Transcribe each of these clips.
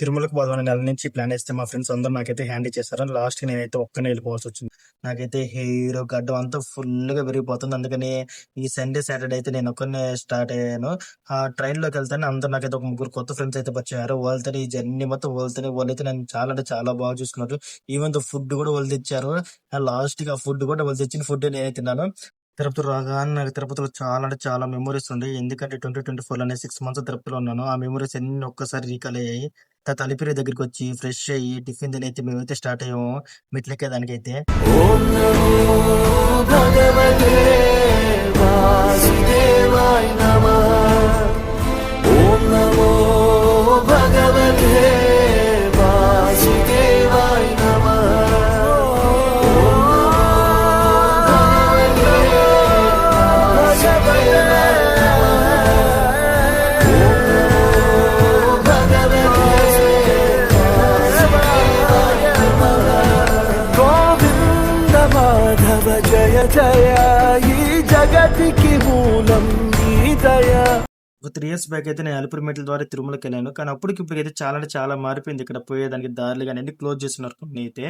తిరుమలకి పోదామని నెల నుంచి ప్లాన్ వేస్తే మా ఫ్రెండ్స్ అందరూ నాకైతే హ్యాండ్ ఇచ్చేసారు. లాస్ట్‌కి నేనైతే ఒక్కడినే వెళ్ళిపోవాల్సి వచ్చింది. నాకైతే హెయిర్, గడ్డం అంతా ఫుల్‌గా పెరిగిపోతుంది. అందుకని ఈ సండే, సాటర్‌డే అయితే నేను ఒక్కడినే స్టార్ట్ అయ్యాను. ట్రైన్‌లోకి వెళ్తాను అందరూ నాకైతే ఒక ముగ్గురు కొత్త ఫ్రెండ్స్ అయితే పరిచయ్యారు. వాళ్ళతోనే ఈ జర్నీ మొత్తం వాళ్ళైతే నన్ను చాలా అంటే చాలా బాగా చూసుకున్నారు. ఈవెన్ దో ఫుడ్ కూడా వాళ్ళు తెచ్చారు. లాస్ట్‌కి ఆ ఫుడ్ కూడా వాళ్ళు తెచ్చిన ఫుడ్డే నేనే తిన్నాను. తిరుపతి రాగానే నాకు తిరుపతిలో చాలా అంటే చాలా మెమోరీస్ ఉండే. ఎందుకంటే 2024లోనే 6 మంత్స్ తిరుపతిలో ఉన్నాను. ఆ మెమోరీస్ అన్నీ ఒక్కసారి రీకాల్ అయ్యాయి. తర్వాత అలిపిరి దగ్గరికొచ్చి ఫ్రెష్ అయ్యి టిఫిన్ తినైతే మేమైతే స్టార్ట్ అయ్యాము మెట్లెక్కేదానికైతే. ఓం నమో భగవతే వాసుదేవాయ నమః. ఓం నమో భగవతే వాసుదేవాయ నమః. జయ జయ ఈ జగతికి మూలం నీ దయ. ఒక 3 ఇయర్స్ బ్యాక్ అయితే నేను అలిపిరి మెట్ల ద్వారా తిరుమలకి వెళ్ళాను. కానీ అప్పటికి ఇప్పటికైతే చాలా అంటే చాలా మారిపోయింది. ఇక్కడ పోయేదానికి దారులు కానీ అన్ని క్లోజ్ చేస్తున్నారు కొన్ని అయితే.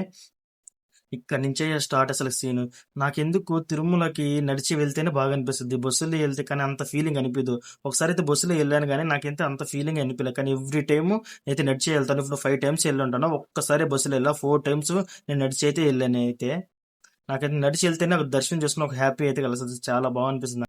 ఇక్కడ నుంచే స్టార్ట్ అసలు సీన్. నాకెందుకు తిరుమలకి నడిచి వెళ్తేనే బాగా అనిపిస్తుంది. బస్సులో వెళ్తే కానీ అంత ఫీలింగ్ అనిపించదు. ఒకసారి అయితే బస్సులో వెళ్ళాను కానీ నాకైతే అంత ఫీలింగ్ అనిపించలేదు. కానీ ఎవ్రీ టైము అయితే నడిచి వెళ్తాను. ఇప్పుడు 5 టైమ్స్ వెళ్ళి ఉంటాను. ఒక్కసారి బస్సులో వెళ్ళా 4 టైమ్స్ నేను నడిచి అయితే వెళ్ళాను. అయితే నాకైతే నడిచి వెళ్తేనే ఒక దర్శనం చేసుకుని ఒక హ్యాపీ అయితే కలుస్తుంది. చాలా బాగా అనిపిస్తుంది.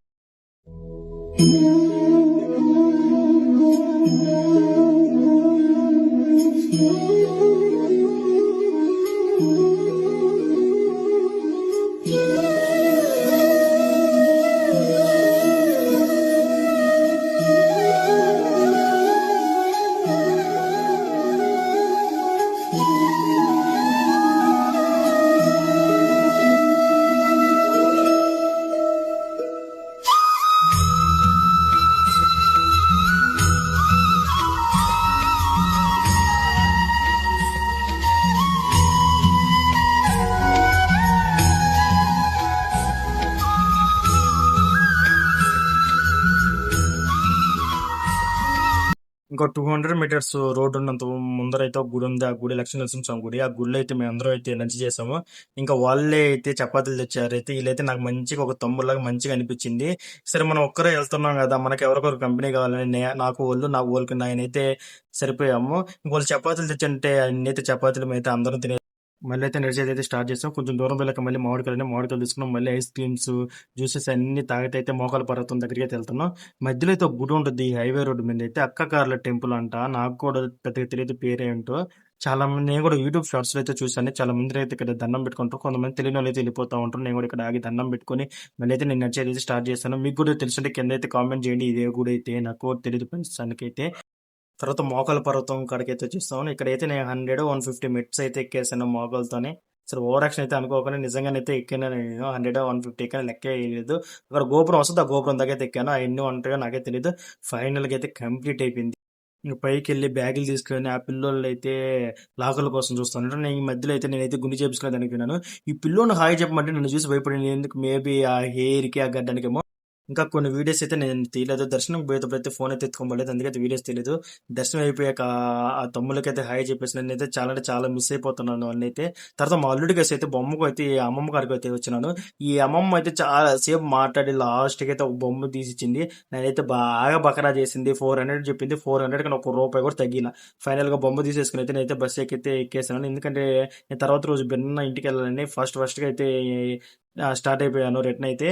ఇంకో 200 మీటర్స్ రోడ్ ఉన్నంత ముందరైతే ఒక గుడి ఉంది. ఆ గుడి లక్ష్మీ నరసింహస్వామి గుడి. ఆ గుడిలో అయితే మేము అందరం అయితే లంచ్ చేసాము. ఇంకా వాళ్ళే అయితే చపాతీలు తెచ్చారు. అయితే వీళ్ళైతే నాకు మంచిగా ఒక తమ్ముళ్ళగా మంచిగా అనిపించింది. సరే మనం ఒక్కరే వెళ్తున్నాం కదా, మనకి ఎవరికొకరు కంపెనీ కావాలని నాకు వాళ్ళకి నేనైతే సరిపోయాము. వాళ్ళు చపాతీలు తెచ్చంటే అన్నైతే చపాతీలు అయితే అందరం తినే మళ్ళీ అయితే నడిచేది అయితే స్టార్ట్ చేసాం. కొంచెం దూరం వెళ్ళక మళ్ళీ మామిడికాయలు తీసుకున్నాం. మళ్ళీ ఐస్ క్రీమ్స్, జ్యూసెస్ అన్ని తాగితే అయితే మోకాల పర్వతం దగ్గరికి అయితే వెళ్తున్నాం. మధ్యలో అయితే ఒక గుడి ఉంటుంది హైవే రోడ్డు మీద అయితే, అక్క కార్ల టెంపుల్ అంట. నాకు కూడా పెద్దగా తెలియదు పేరేంటో. చాలా మంది నేను కూడా యూట్యూబ్ షార్ట్స్ లో అయితే చూసాను. చాలా మంది అయితే ఇక్కడ దండం పెట్టుకుంటారు. కొంతమంది తెలియని వాళ్ళు అయితే వెళ్ళిపోతా ఉంటారు. నేను కూడా ఇక్కడ ఆగి దండం పెట్టుకుని మళ్ళీ అయితే నేను నడిచేది అయితే స్టార్ట్ చేస్తాను. మీకు కూడా తెలుసుంటే కింద అయితే కామెంట్ చేయండి. ఇదే గుడి అయితే నాకు తెలియదు ప్రస్తుతానికైతే. తర్వాత మోకాల పర్వతం కాడికైతే వచ్చేస్తాను. ఇక్కడైతే నేను 100, 150 మెట్స్ అయితే ఎక్కేసాను మోకాలతోనే. అసలు ఓవర్ యాక్షన్ అయితే అనుకోకుండా నిజంగానైతే ఎక్కాను నేను. 100, 150 ఎక్కాను, లెక్క వేయలేదు. అక్కడ గోపురం వస్తుంది, ఆ గోపురం దగ్గర అయితే ఎక్కాను. అవన్నీ ఉంటాయో నాకే తెలియదు. ఫైనల్గా అయితే కంప్లీట్ అయిపోయింది. ఇంక పైకి వెళ్ళి బ్యాగులు తీసుకొని ఆ పిల్లోళ్ళు అయితే లాకర్ల కోసం చూస్తాను. నేను ఈ మధ్యలో అయితే నేనైతే గుండె చేపించుకునే దానికి విన్నాను. ఈ పిల్లోని హాయ్ చెప్పమంటే నన్ను చూసి భయపడింది. ఎందుకు మేబీ ఆ హెయిర్కి ఆ గడ్డానికేమో. ఇంకా కొన్ని వీడియోస్ అయితే నేను తీయలేదు. దర్శనం పోయేటప్పుడు అయితే ఫోన్ అయితే ఎత్తుకోలేదు, అందుకైతే వీడియోస్ తెలియదు. దర్శనం అయిపోయాక ఆ తమ్ములకైతే హాయ్ చెప్పేసి నేనైతే చాలా అంటే చాలా మిస్ అయిపోతున్నాను అన్నీ అయితే. తర్వాత మా అల్లుడికి అయితే బొమ్మకు అయితే అమ్మమ్మ గారికి అయితే వచ్చినాను. ఈ అమ్మమ్మ అయితే చాలా సేపు మాట్లాడి లాస్ట్కి అయితే ఒక బొమ్మ తీసిచ్చింది. నేనైతే బాగా బకరా చేసింది. 400 చెప్పింది. 400 కానీ ₹1 కూడా తగ్గిన. ఫైనల్గా బొమ్మ తీసేసుకుని అయితే నేనైతే బస్సు ఎక్కితే ఎక్కేసాను. ఎందుకంటే నేను తర్వాత రోజు బిన్న ఇంటికి వెళ్ళాలని ఫస్ట్గా అయితే స్టార్ట్ అయిపోయాను రిటర్న్ అయితే.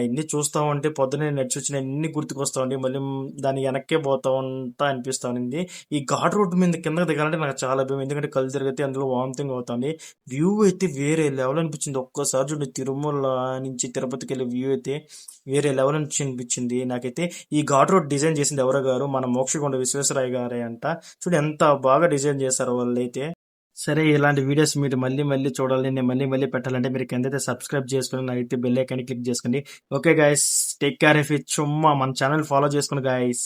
ఇన్ని చూస్తా ఉంటే పొద్దునే నడిచి వచ్చిన అన్ని గుర్తుకొస్తా ఉండి మళ్ళీ దాని వెనక్కే పోతా ఉంటా అనిపిస్తా ఉంది. ఈ ఘాట్ రోడ్ మీద కిందకి దిగాలంటే నాకు చాలా భయం. ఎందుకంటే కళ్ళు తిరిగితే అందులో వామిటింగ్ అవుతుంది. వ్యూ అయితే వేరే లెవెల్ అనిపించింది. ఒక్కసారి చూడండి, తిరుమల నుంచి తిరుపతికి వెళ్ళే వ్యూ అయితే వేరే లెవెల్ అనిపించింది నాకైతే. ఈ ఘాట్ రోడ్ డిజైన్ చేసింది ఎవరో గారు, మన మోక్షగుండ విశ్వేశ్వరయ్య గారే అంట. చూడు ఎంత బాగా డిజైన్ చేశారు వాళ్ళైతే. సరే, ఇలాంటి వీడియోస్ మీరు మళ్ళీ మళ్ళీ చూడాలి, నేను మళ్ళీ పెట్టాలంటే మీరు కిందైతే సబ్స్క్రైబ్ చేసుకుని అయితే బెల్ ఐకాన్ క్లిక్ చేసుకోండి. Okay guys, take care of it. చుమ్మా మన ఛానల్ ఫాలో చేసుకోండి గైస్.